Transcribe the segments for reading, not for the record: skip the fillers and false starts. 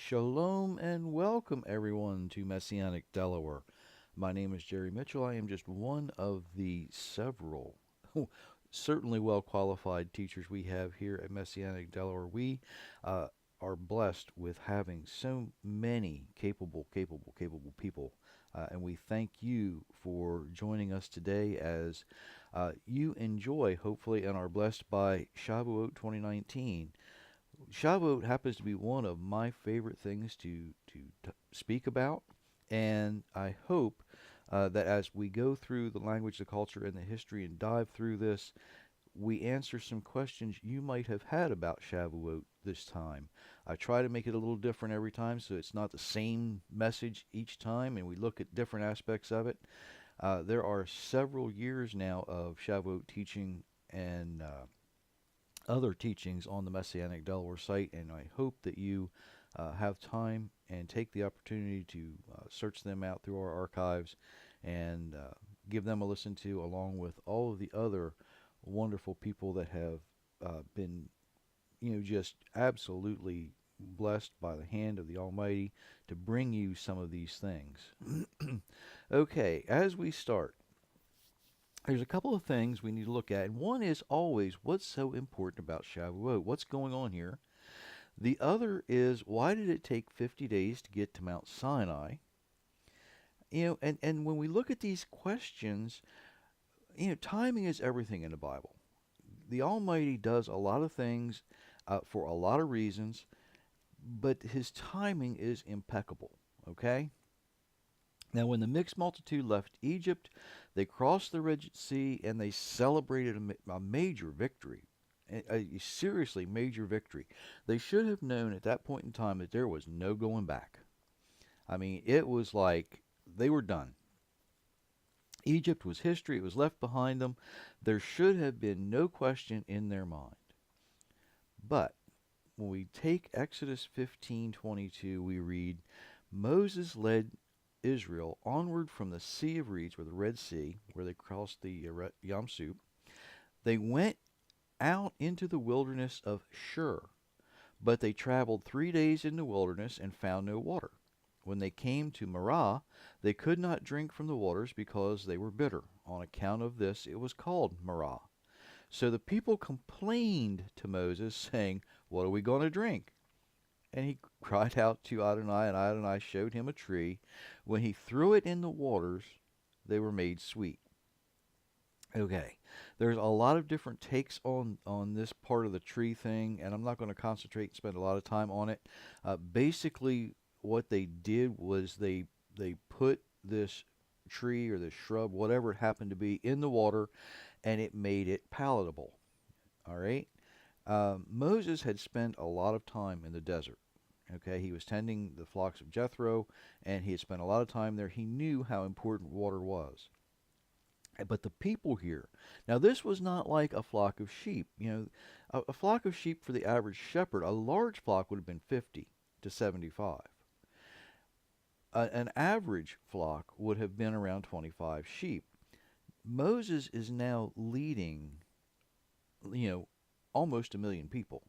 Shalom and welcome everyone to Messianic Delaware. My name is Jerry Mitchell. I am just one of the several, certainly well qualified teachers we have here at Messianic Delaware. We uh, are blessed with having so many capable people. And we thank you for joining us today as you enjoy, hopefully, and are blessed by Shavuot 2019. Shavuot happens to be one of my favorite things to speak about, and I hope that as we go through the language, the culture, and the history and dive through this, we answer some questions you might have had about Shavuot this time. I try to make it a little different every time so it's not the same message each time, and we look at different aspects of it. There are several years now of Shavuot teaching and other teachings on the Messianic Delaware site, and I hope that you have time and take the opportunity to search them out through our archives and give them a listen to, along with all of the other wonderful people that have been, just absolutely blessed by the hand of the Almighty to bring you some of these things. Okay, as we start, there's a couple of things we need to look at. And one is always what's so important about Shavuot? What's going on here? The other is why did it take 50 days to get to Mount Sinai? And when we look at these questions, timing is everything in the Bible. The Almighty does a lot of things for a lot of reasons, but his timing is impeccable, okay? Now, when the mixed multitude left Egypt, they crossed the Red Sea and they celebrated a major victory, a seriously major victory. They should have known at that point in time that there was no going back. I mean, it was like they were done. Egypt was history, it was left behind them. There should have been no question in their mind. But when we take Exodus 15:22, we read, Moses led Israel onward from the Sea of Reeds, or the Red Sea, where they crossed the Yam Suf. They went out into the wilderness of Shur, but they traveled 3 days in the wilderness and found no water. When they came to Marah, they could not drink from the waters because they were bitter. On account of this, it was called Marah. So the people complained to Moses, saying, What are we going to drink? And he cried out to Adonai, and Adonai showed him a tree. When he threw it in the waters, they were made sweet. Okay, there's a lot of different takes on this part of the tree thing, and I'm not going to concentrate and spend a lot of time on it. Basically, what they did was they put this tree or this shrub, whatever it happened to be, in the water, and it made it palatable. All right. Moses had spent a lot of time in the desert. Okay, he was tending the flocks of Jethro, and he had spent a lot of time there. He knew how important water was. But the people here, now this was not like a flock of sheep. A flock of sheep for the average shepherd, a large flock would have been 50 to 75. An average flock would have been around 25 sheep. Moses is now leading, almost a million people,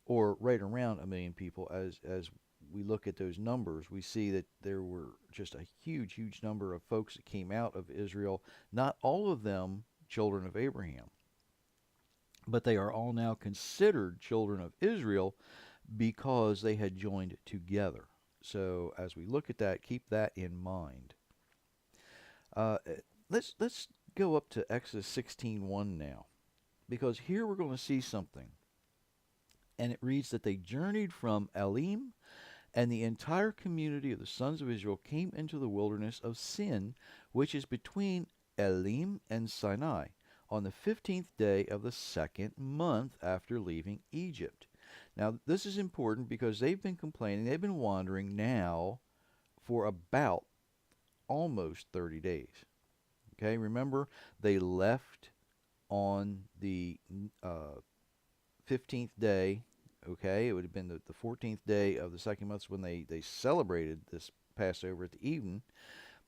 or right around a million people. As we look at those numbers, we see that there were just a huge number of folks that came out of Israel, not all of them children of Abraham, but they are all now considered children of Israel because they had joined together. So as we look at that, keep that in mind. Uh, let's go up to Exodus 16:1 now, because here we're going to see something. And it reads that they journeyed from Elim, and the entire community of the sons of Israel came into the wilderness of Sin, which is between Elim and Sinai, on the 15th day of the second month after leaving Egypt. Now, this is important because they've been complaining, they've been wandering now for about almost 30 days. Okay, remember, they left on the 15th day. Okay, it would have been the 14th day of the second month when they celebrated this Passover at the evening.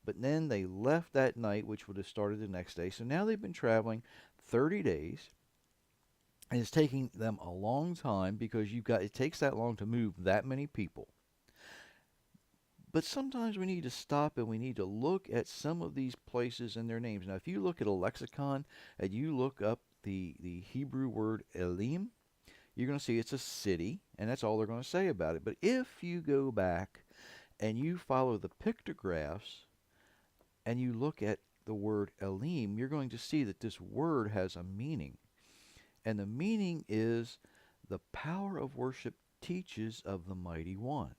But then they left that night, which would have started the next day. So now they've been traveling 30 days. And it's taking them a long time because it takes that long to move that many people. But sometimes we need to stop and we need to look at some of these places and their names. Now, if you look at a lexicon and you look up the Hebrew word Elim, you're going to see it's a city, and that's all they're going to say about it. But if you go back and you follow the pictographs and you look at the word Elim, you're going to see that this word has a meaning. And the meaning is the power of worship teaches of the mighty one.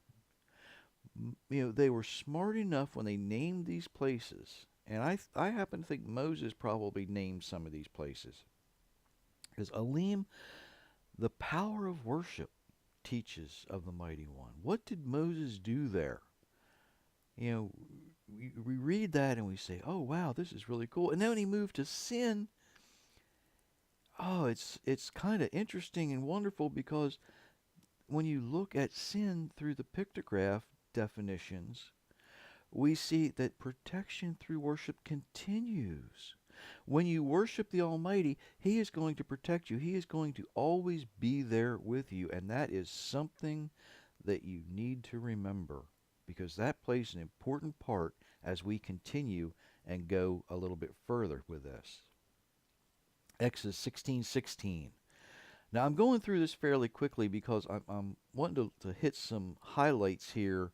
They were smart enough when they named these places, and I happen to think Moses probably named some of these places. Because Elim, the power of worship teaches of the mighty one. What did Moses do there? We read that and we say, oh, wow, this is really cool. And then when he moved to sin, oh, it's kind of interesting and wonderful, because when you look at sin through the pictograph definitions, we see that protection through worship continues. When you worship the Almighty, He is going to protect you. He is going to always be there with you, and that is something that you need to remember, because that plays an important part as we continue and go a little bit further with this. Exodus 16:16. Now, I'm going through this fairly quickly because I'm wanting to hit some highlights here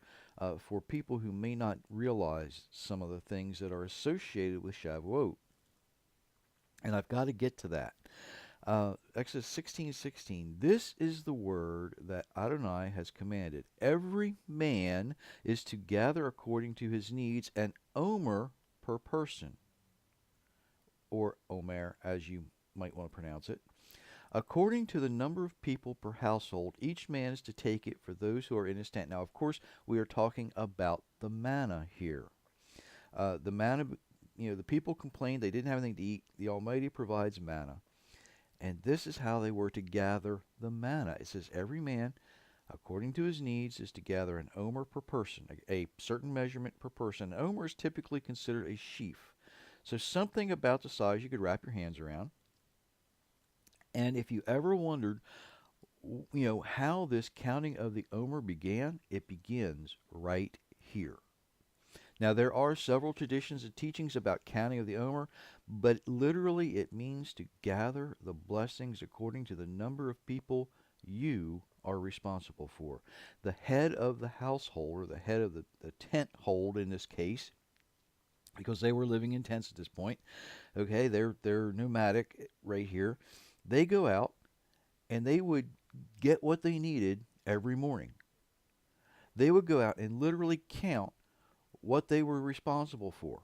for people who may not realize some of the things that are associated with Shavuot. And I've got to get to that. Exodus 16:16. This is the word that Adonai has commanded. Every man is to gather according to his needs, an omer per person, or omer as you might want to pronounce it. According to the number of people per household, each man is to take it for those who are in his tent. Now, of course, we are talking about the manna here. The manna, the people complained they didn't have anything to eat. The Almighty provides manna. And this is how they were to gather the manna. It says every man, according to his needs, is to gather an omer per person, a certain measurement per person. An omer is typically considered a sheaf. So something about the size you could wrap your hands around. And if you ever wondered, how this counting of the omer began, it begins right here. Now, there are several traditions and teachings about counting of the omer, but literally it means to gather the blessings according to the number of people you are responsible for. The head of the household, or the head of the tent hold in this case, because they were living in tents at this point, okay, they're nomadic right here. They go out and they would get what they needed every morning. They would go out and literally count what they were responsible for.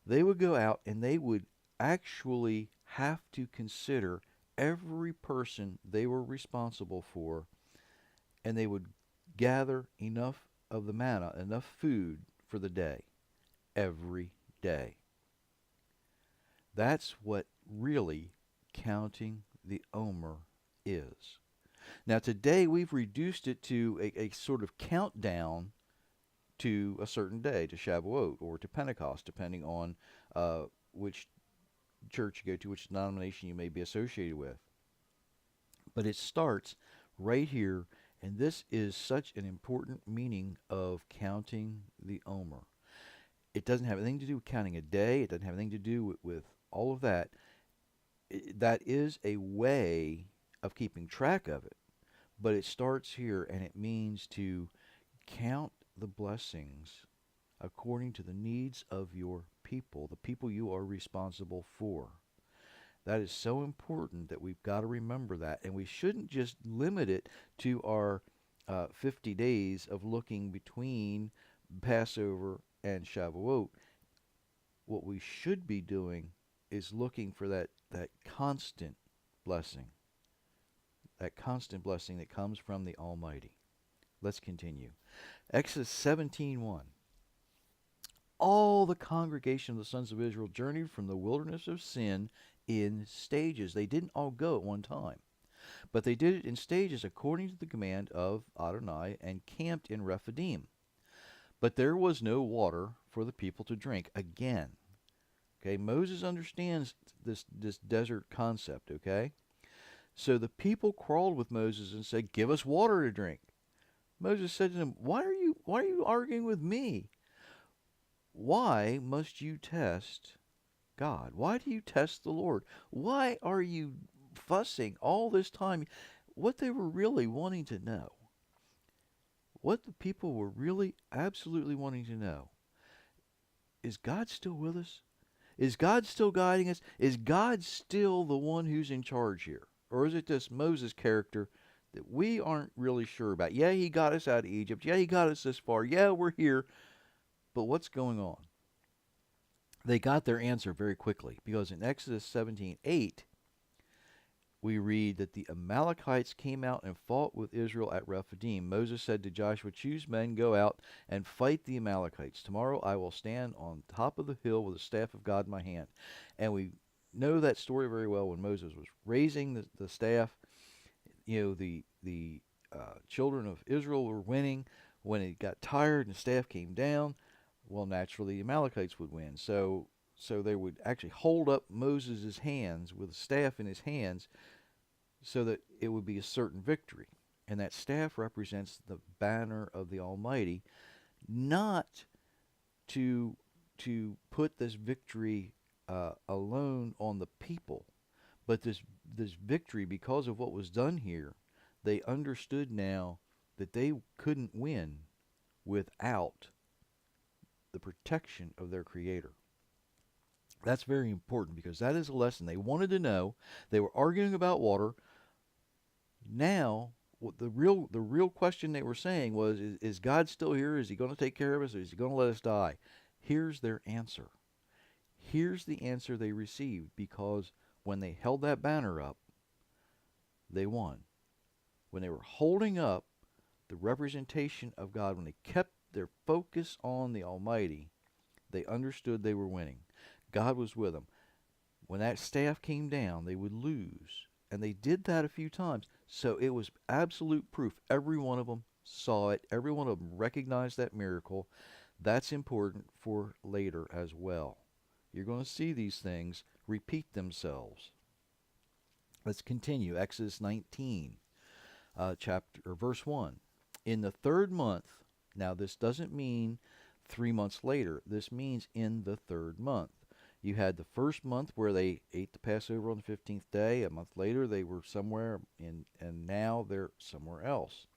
They would go out and they would actually have to consider every person they were responsible for, and they would gather enough of the manna, enough food for the day, every day. That's what really counting the omer is. Now, today we've reduced it to a sort of countdown to a certain day, to Shavuot or to Pentecost, depending on which church you go to, which denomination you may be associated with. But it starts right here, and this is such an important meaning of counting the omer. It doesn't have anything to do with counting a day. It doesn't have anything to do with all of that. That is a way of keeping track of it. But it starts here, and it means to count the blessings according to the needs of your people, the people you are responsible for. That is so important that we've got to remember that. And we shouldn't just limit it to our 50 days of looking between Passover and Shavuot. What we should be doing is looking for that constant blessing. That constant blessing that comes from the Almighty. Let's continue. Exodus 17:1. All the congregation of the sons of Israel journeyed from the wilderness of sin in stages. They didn't all go at one time, but they did it in stages according to the command of Adonai, and camped in Rephidim. But there was no water for the people to drink. Again, okay, Moses understands this desert concept, okay? So the people quarreled with Moses and said, "Give us water to drink." Moses said to them, why are you arguing with me? Why must you test God? Why do you test the Lord? Why are you fussing all this time? What they were really wanting to know, what the people were really absolutely wanting to know, is God still with us? Is God still guiding us? Is God still the one who's in charge here? Or is it this Moses character that we aren't really sure about? Yeah, he got us out of Egypt. Yeah, he got us this far. Yeah, we're here. But what's going on? They got their answer very quickly, because in Exodus 17:8, we read that the Amalekites came out and fought with Israel at Rephidim. Moses said to Joshua, "Choose men, go out and fight the Amalekites. Tomorrow I will stand on top of the hill with the staff of God in my hand." And we know that story very well. When Moses was raising the staff, the children of Israel were winning. When it got tired and the staff came down, well, naturally the Amalekites would win. So they would actually hold up Moses' hands with the staff in his hands so that it would be a certain victory. And that staff represents the banner of the Almighty, not to put this victory alone on the people, but this victory, because of what was done here, they understood now that they couldn't win without the protection of their Creator. That's very important, because that is a lesson they wanted to know. They were arguing about water. Now, what the real question they were saying was, is God still here? Is he going to take care of us, or is he going to let us die? Here's their answer. Here's the answer they received, because when they held that banner up, they won. When they were holding up the representation of God, when they kept their focus on the Almighty, they understood they were winning. God was with them. When that staff came down, they would lose. And they did that a few times. So it was absolute proof. Every one of them saw it. Every one of them recognized that miracle. That's important for later as well. You're going to see these things repeat themselves. Let's continue. Exodus 19, verse 1. In the third month, now this doesn't mean 3 months later. This means in the third month. You had the first month where they ate the Passover on the 15th day. A month later, they were somewhere, and now they're somewhere else.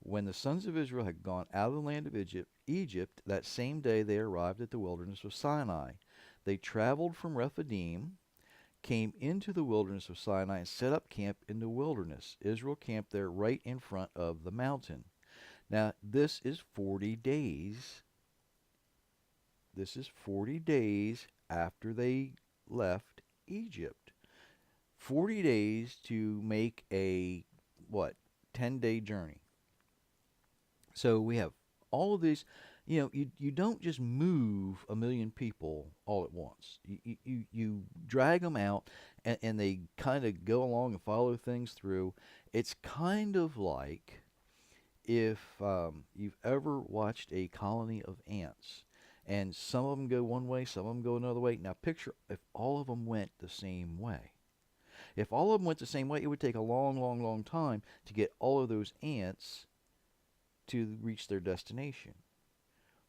When the sons of Israel had gone out of the land of Egypt, that same day they arrived at the wilderness of Sinai. They traveled from Rephidim, came into the wilderness of Sinai, and set up camp in the wilderness. Israel camped there right in front of the mountain. Now, this is 40 days. This is 40 days after they left Egypt. 40 days to make a, 10-day journey. So we have all of these, you don't just move a million people all at once. You drag them out, and they kind of go along and follow things through. It's kind of like if you've ever watched a colony of ants, and some of them go one way, some of them go another way. Now picture if all of them went the same way. If all of them went the same way, it would take a long, long, long time to get all of those ants to reach their destination.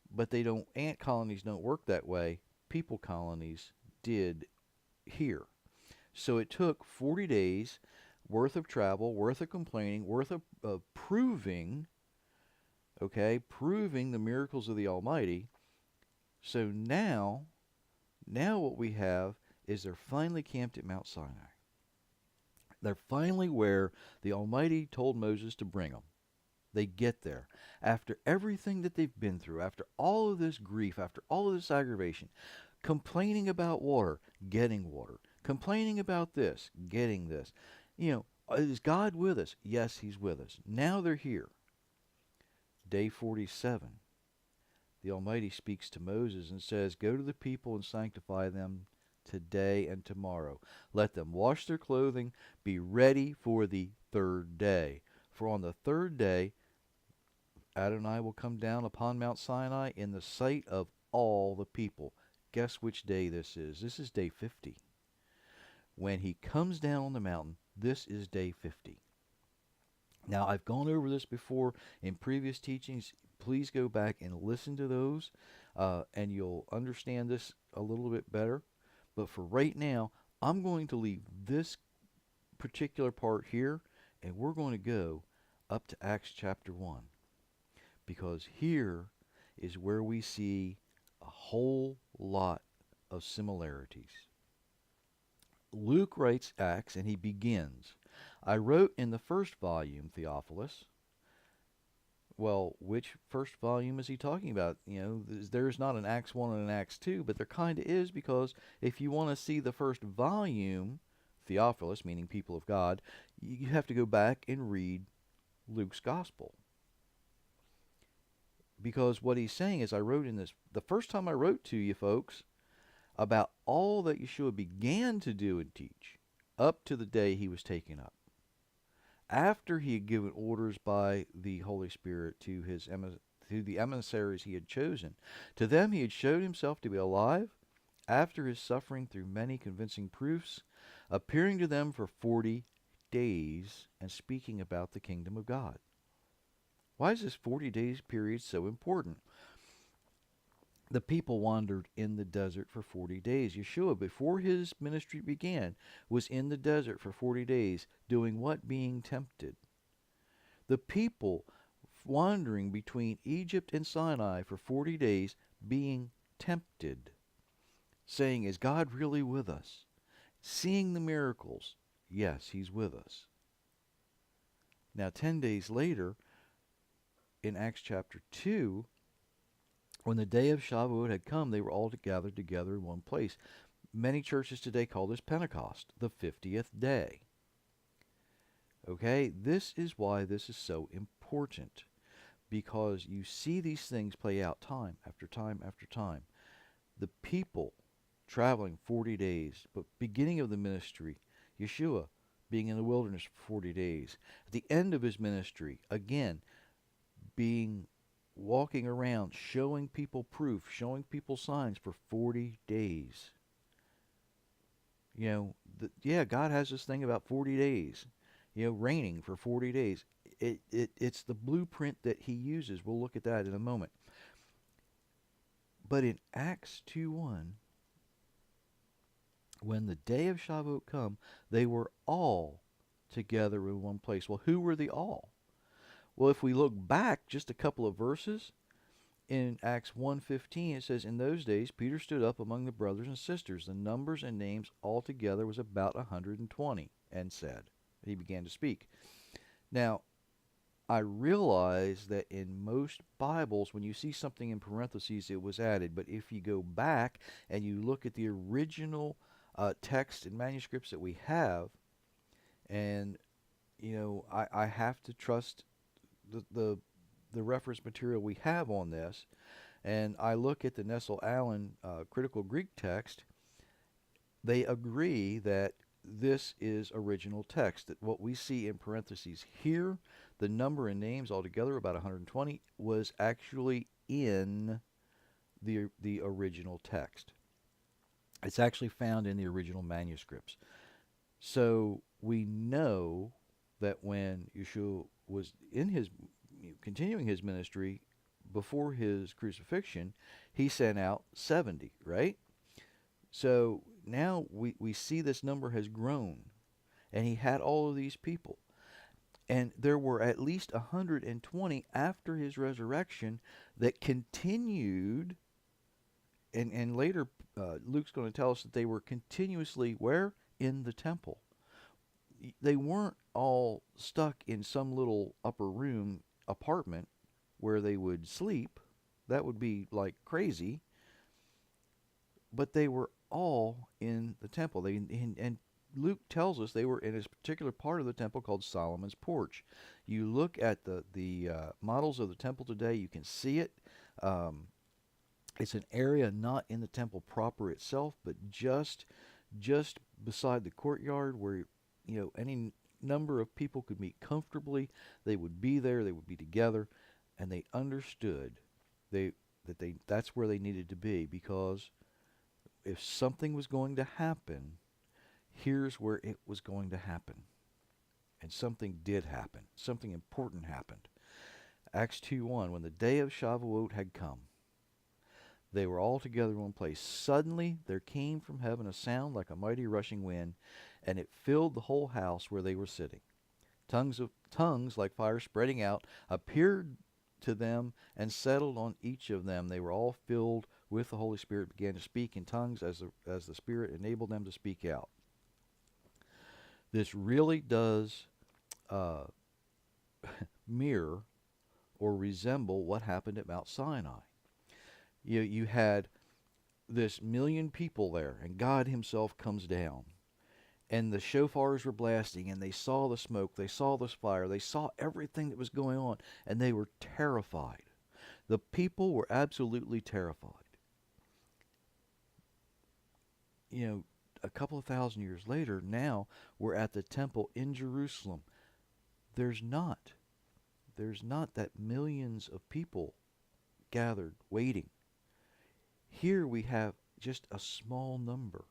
But ant colonies don't work that way. People colonies did here. So it took 40 days worth of travel, worth of complaining, worth of proving the miracles of the Almighty. So now what we have is they're finally camped at Mount Sinai. They're finally where the Almighty told Moses to bring them. They get there. After everything that they've been through, after all of this grief, after all of this aggravation, complaining about water, getting water, complaining about this, getting this. Is God with us? Yes, he's with us. Now they're here. Day 47. The Almighty speaks to Moses and says, "Go to the people and sanctify them today and tomorrow. Let them wash their clothing, be ready for the third day. For on the third day, Adonai will come down upon Mount Sinai in the sight of all the people." Guess which day this is? This is day 50. When he comes down on the mountain, this is day 50. Now, I've gone over this before in previous teachings. Please go back and listen to those, and you'll understand this a little bit better. But for right now, I'm going to leave this particular part here, and we're going to go up to Acts chapter 1, because here is where we see a whole lot of similarities. Luke writes Acts, and he begins, I wrote in the first volume, Theophilus. Well, which first volume is he talking about? You know, there's not an Acts 1 and an Acts 2, but there kind of is, because if you want to see the first volume, Theophilus, meaning people of God, you have to go back and read Luke's gospel. Because what he's saying is, I wrote in this, the first time I wrote to you folks about all that Yeshua began to do and teach up to the day he was taken up. After he had given orders by the Holy Spirit to the emissaries he had chosen, to them he had showed himself to be alive after his suffering through many convincing proofs, appearing to them for 40 days and speaking about the kingdom of God. Why is this 40 days period so important? The people wandered in the desert for 40 days. Yeshua, before his ministry began, was in the desert for 40 days, doing what? Being tempted. The people wandering between Egypt and Sinai for 40 days, being tempted, saying, is God really with us? Seeing the miracles, yes, he's with us. Now, 10 days later, in Acts chapter 2, when the day of Shavuot had come, they were all gathered together in one place. Many churches today call this Pentecost, the 50th day. Okay, this is why this is so important, because you see these things play out time after time after time. The people traveling 40 days, but beginning of the ministry, Yeshua being in the wilderness for 40 days. At the end of his ministry, again, walking around, showing people proof, showing people signs for 40 days. You know, God has this thing about 40 days, raining for 40 days. It's the blueprint that he uses. We'll look at that in a moment. But in Acts 2:1, when the day of Shavuot come, they were all together in one place. Well, who were the all? Well, if we look back just a couple of verses, in Acts 1:15, it says, in those days Peter stood up among the brothers and sisters. The numbers and names altogether was about 120, and said, he began to speak. Now, I realize that in most Bibles, when you see something in parentheses, it was added. But if you go back and you look at the original text and manuscripts that we have, and, I have to trust the reference material we have on this, and I look at the Nestle-Aland Critical Greek text, they agree that this is original text, that what we see in parentheses here, the number and names altogether, about 120, was actually in the original text. It's actually found in the original manuscripts. So we know that when Yeshua was in his continuing his ministry before his crucifixion, he sent out 70, right? So now we see this number has grown, and he had all of these people. And there were at least 120 after his resurrection that continued, and later Luke's going to tell us that they were continuously where? In the temple. They weren't all stuck in some little upper room apartment where they would sleep. That would be like crazy. But they were all in the temple. And Luke tells us they were in a particular part of the temple called Solomon's Porch. You look at the models of the temple today, you can see it. It's an area not in the temple proper itself, but just beside the courtyard where any number of people could meet comfortably. They would be there. They would be together, and they understood that's where they needed to be, because if something was going to happen, here's where it was going to happen. And something did happen. Something important happened. Acts 2:1, when the day of Shavuot had come, they were all together in one place. Suddenly there came from heaven a sound like a mighty rushing wind, and it filled the whole house where they were sitting. Tongues like fire spreading out appeared to them and settled on each of them. They were all filled with the Holy Spirit, began to speak in tongues as the Spirit enabled them to speak out. This really does mirror or resemble what happened at Mount Sinai. You had this million people there, and God himself comes down. And the shofars were blasting, and they saw the smoke, they saw the fire, they saw everything that was going on, and they were terrified. The people were absolutely terrified. A couple of thousand years later, now we're at the temple in Jerusalem. There's not that millions of people gathered waiting. Here we have just a small number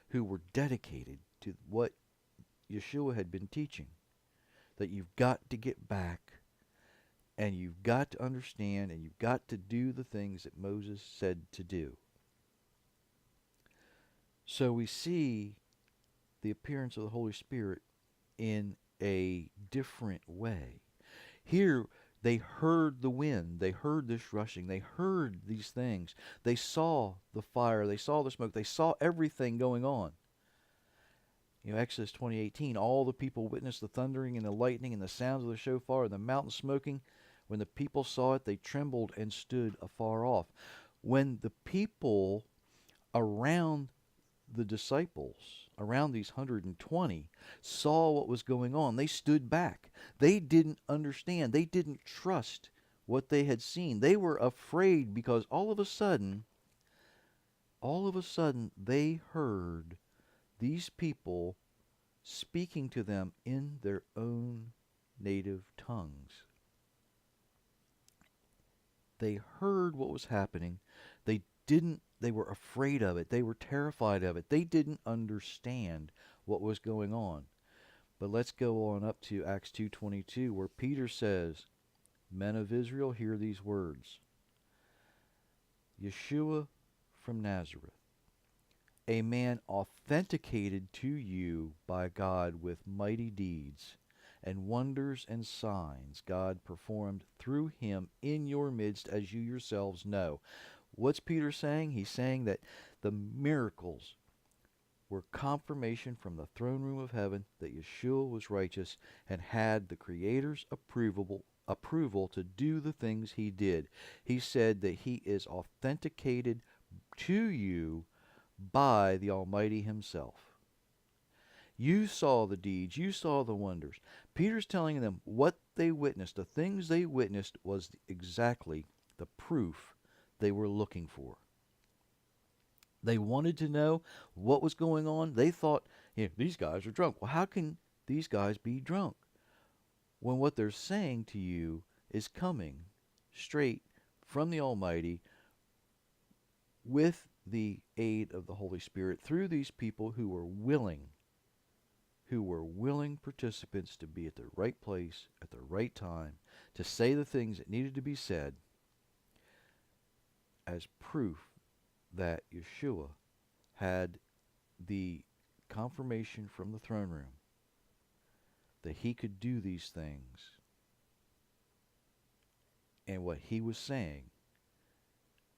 who were dedicated to what Yeshua had been teaching, that you've got to get back, and you've got to understand, and you've got to do the things that Moses said to do. So we see the appearance of the Holy Spirit in a different way. Here they heard the wind, they heard this rushing, they heard these things. They saw the fire, they saw the smoke, they saw everything going on. Exodus 20:18, all the people witnessed the thundering and the lightning and the sounds of the shofar and the mountain smoking. When the people saw it, they trembled and stood afar off. When the people around the disciples, around these 120, saw what was going on, they stood back. They didn't understand. They didn't trust what they had seen. They were afraid because all of a sudden, they heard these people speaking to them in their own native tongues. They heard what was happening. They were afraid of it. They were terrified of it. They didn't understand what was going on. But let's go on up to Acts 2:22, where Peter says, "Men of Israel, hear these words. Yeshua from Nazareth, a man authenticated to you by God with mighty deeds and wonders and signs God performed through him in your midst, as you yourselves know." What's Peter saying? He's saying that the miracles were confirmation from the throne room of heaven that Yeshua was righteous and had the Creator's approval to do the things he did. He said that he is authenticated to you by the Almighty himself. You saw the deeds, you saw the wonders. Peter's telling them what they witnessed, the things they witnessed was exactly the proof they were looking for. They wanted to know what was going on. They thought, these guys are drunk. Well, how can these guys be drunk when what they're saying to you is coming straight from the Almighty with the aid of the Holy Spirit through these people who were willing participants to be at the right place at the right time, to say the things that needed to be said, as proof that Yeshua had the confirmation from the throne room that he could do these things, and what he was saying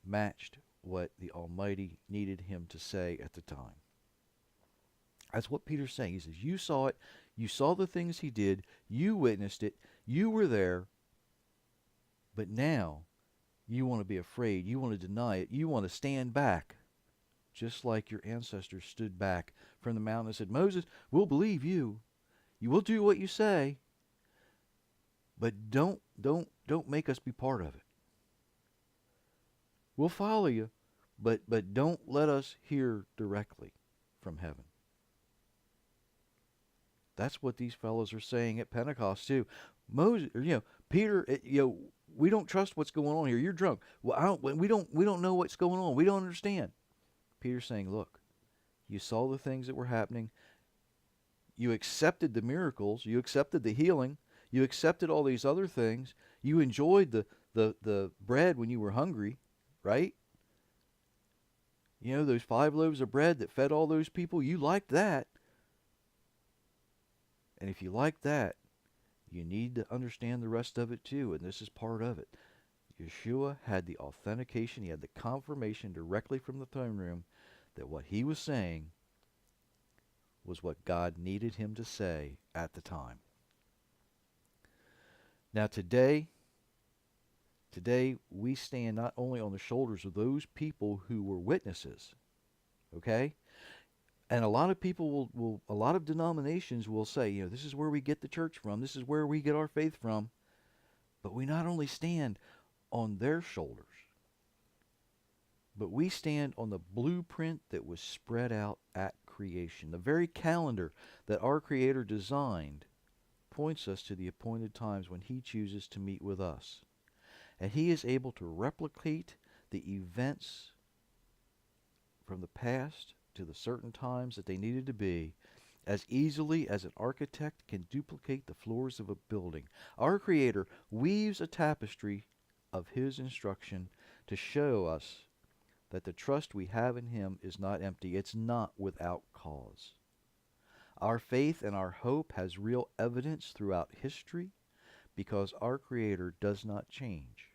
matched what the Almighty needed him to say at the time. That's what Peter's saying. He says, you saw it, you saw the things he did, you witnessed it, you were there, but now you want to be afraid. You want to deny it. You want to stand back, just like your ancestors stood back from the mountain and said, Moses, we'll believe you. You will do what you say, but don't make us be part of it. We'll follow you, but don't let us hear directly from heaven. That's what these fellows are saying at Pentecost too. Moses, Peter, we don't trust what's going on here. You're drunk. Well, we don't know what's going on. We don't understand. Peter's saying, look, you saw the things that were happening. You accepted the miracles. You accepted the healing. You accepted all these other things. You enjoyed the bread when you were hungry, right? You know, those 5 loaves of bread that fed all those people, you liked that. And if you like that, you need to understand the rest of it too, and this is part of it. Yeshua had the authentication, he had the confirmation directly from the throne room that what he was saying was what God needed him to say at the time. Now today we stand not only on the shoulders of those people who were witnesses, okay? And a lot of people a lot of denominations will say, you know, this is where we get the church from, this is where we get our faith from. But we not only stand on their shoulders, but we stand on the blueprint that was spread out at creation. The very calendar that our Creator designed points us to the appointed times when he chooses to meet with us. And he is able to replicate the events from the past to the certain times that they needed to be as easily as an architect can duplicate the floors of a building. Our Creator weaves a tapestry of his instruction to show us that the trust we have in him is not empty. It's not without cause. Our faith and our hope has real evidence throughout history because our Creator does not change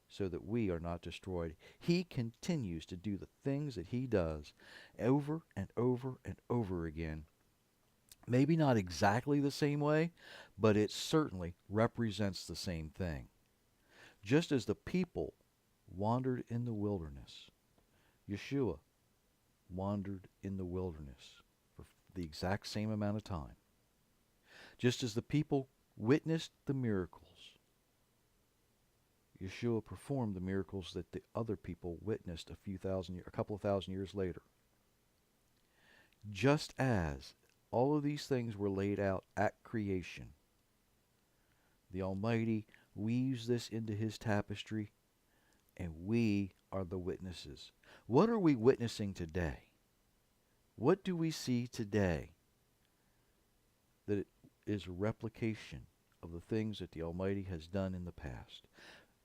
so that we are not destroyed. He continues to do the things that he does over and over and over again. Maybe not exactly the same way, but it certainly represents the same thing. Just as the people wandered in the wilderness, Yeshua wandered in the wilderness for the exact same amount of time. Just as the people witnessed the miracles, Yeshua performed the miracles that the other people witnessed a couple of thousand years later. Just as all of these things were laid out at creation, the Almighty weaves this into his tapestry, and we are the witnesses. What are we witnessing today? What do we see today that is a replication of the things that the Almighty has done in the past?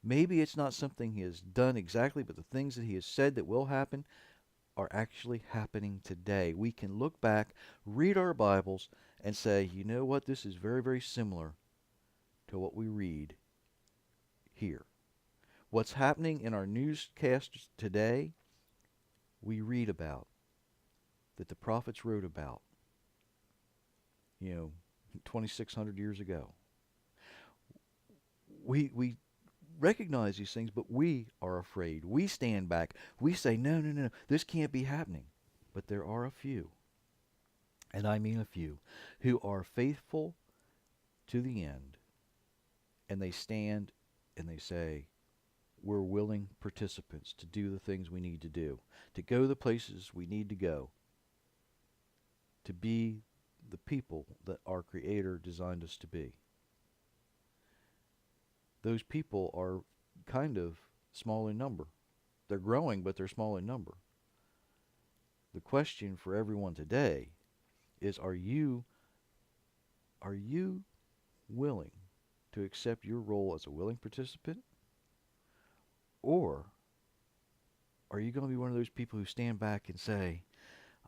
Maybe it's not something he has done exactly, but the things that he has said that will happen are actually happening today. We can look back, read our Bibles, and say, you know what, this is very, very similar to what we read here. What's happening in our newscasts today, we read about, that the prophets wrote about, 2,600 years ago. We recognize these things, but we are afraid. We stand back. We say, no, this can't be happening. But there are a few, and I mean a few, who are faithful to the end, and they stand and they say, we're willing participants to do the things we need to do, to go the places we need to go, to be the people that our Creator designed us to be. Those people are kind of small in number. They're growing, but they're small in number. The question for everyone today is, are you willing to accept your role as a willing participant? Or are you going to be one of those people who stand back and say,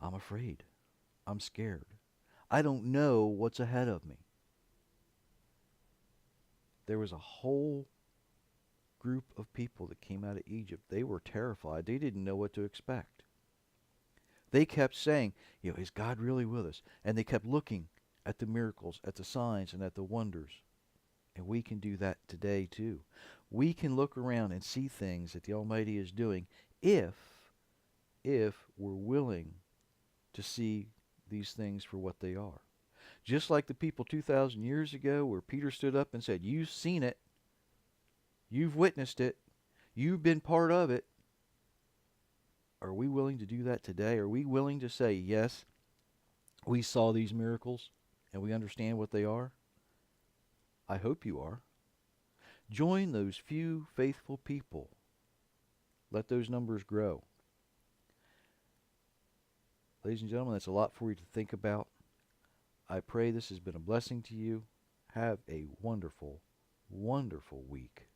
I'm afraid, I'm scared, I don't know what's ahead of me? There was a whole group of people that came out of Egypt. They were terrified. They didn't know what to expect. They kept saying, is God really with us? And they kept looking at the miracles, at the signs, and at the wonders. And we can do that today too. We can look around and see things that the Almighty is doing if we're willing to see these things for what they are. Just like the people 2,000 years ago where Peter stood up and said, you've seen it, you've witnessed it, you've been part of it. Are we willing to do that today? Are we willing to say, yes, we saw these miracles and we understand what they are? I hope you are. Join those few faithful people. Let those numbers grow. Ladies and gentlemen, that's a lot for you to think about. I pray this has been a blessing to you. Have a wonderful, wonderful week.